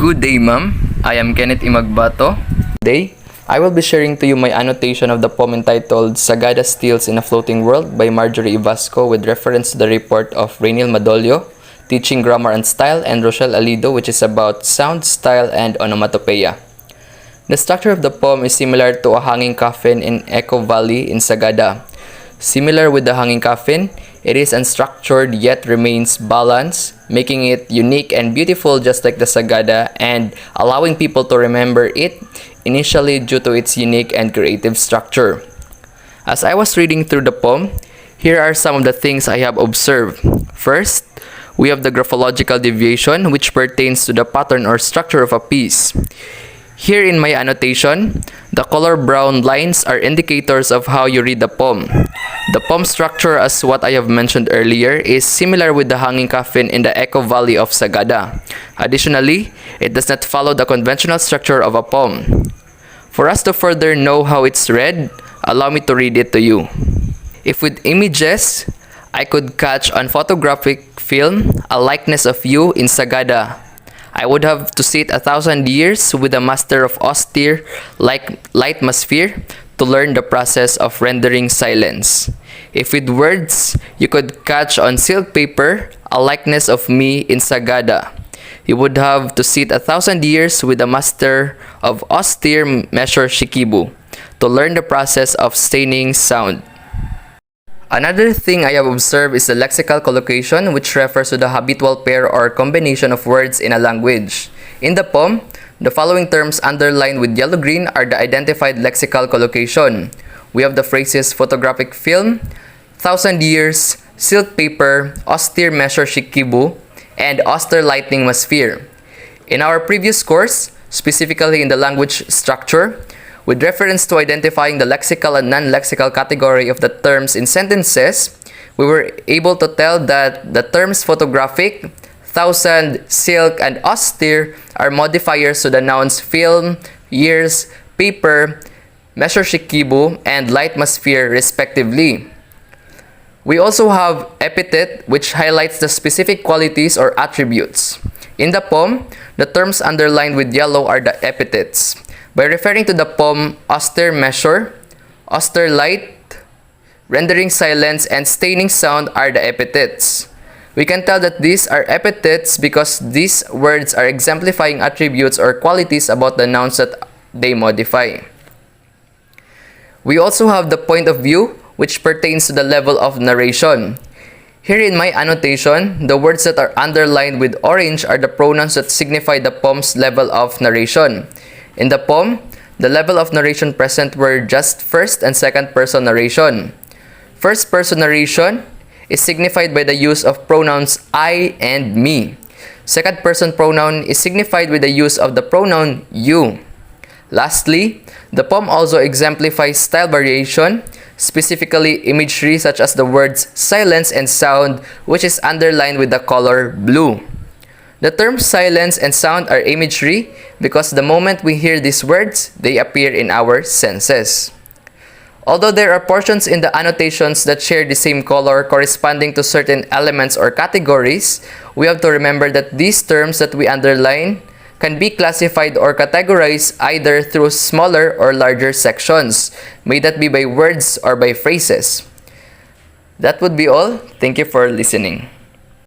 Good day, ma'am. I am Kenneth Imagbato. Today, I will be sharing to you my annotation of the poem entitled Sagada Steals in a Floating World by Marjorie Ivasco with reference to the report of Rainiel Madolio, Teaching Grammar and Style, and Rochelle Alido, which is about sound, style, and onomatopoeia. The structure of the poem is similar to a hanging coffin in Echo Valley in Sagada. Similar with the hanging coffin, it is unstructured yet remains balanced, making it unique and beautiful just like the Sagada and allowing people to remember it initially due to its unique and creative structure. As I was reading through the poem, here are some of the things I have observed. First, we have the graphological deviation which pertains to the pattern or structure of a piece. Here in my annotation, the color brown lines are indicators of how you read the poem. The poem structure, as what I have mentioned earlier, is similar with the hanging coffin in the Echo Valley of Sagada. Additionally, it does not follow the conventional structure of a poem. For us to further know how it's read, allow me to read it to you. If with images, I could catch on photographic film a likeness of you in Sagada, I would have to sit 1,000 years with a master of austere lightmosphere to learn the process of rendering silence. If with words, you could catch on silk paper a likeness of me in Sagada, you would have to sit 1,000 years with a master of austere measure shikibu to learn the process of staining sound. Another thing I have observed is the lexical collocation, which refers to the habitual pair or combination of words in a language. In the poem, the following terms underlined with yellow-green are the identified lexical collocation. We have the phrases photographic film, 1,000 years, silk paper, austere measure shikibu, and austere lightning-mosphere. In our previous course, specifically in the language structure, with reference to identifying the lexical and non-lexical category of the terms in sentences, we were able to tell that the terms photographic, 1,000, silk, and austere are modifiers to the nouns film, years, paper, measure shikibu, and lightmosphere respectively. We also have epithet, which highlights the specific qualities or attributes. In the poem, the terms underlined with yellow are the epithets. By referring to the poem austere measure, austere light, rendering silence, and staining sound are the epithets. We can tell that these are epithets because these words are exemplifying attributes or qualities about the nouns that they modify. We also have the point of view, which pertains to the level of narration. Here in my annotation, the words that are underlined with orange are the pronouns that signify the poem's level of narration. In the poem, the level of narration present were just first and second person narration. First person narration is signified by the use of pronouns I and me. Second person pronoun is signified with the use of the pronoun you. Lastly, the poem also exemplifies style variation, specifically imagery such as the words silence and sound, which is underlined with the color blue. The terms silence and sound are imagery because the moment we hear these words, they appear in our senses. Although there are portions in the annotations that share the same color corresponding to certain elements or categories, we have to remember that these terms that we underline can be classified or categorized either through smaller or larger sections, may that be by words or by phrases. That would be all. Thank you for listening.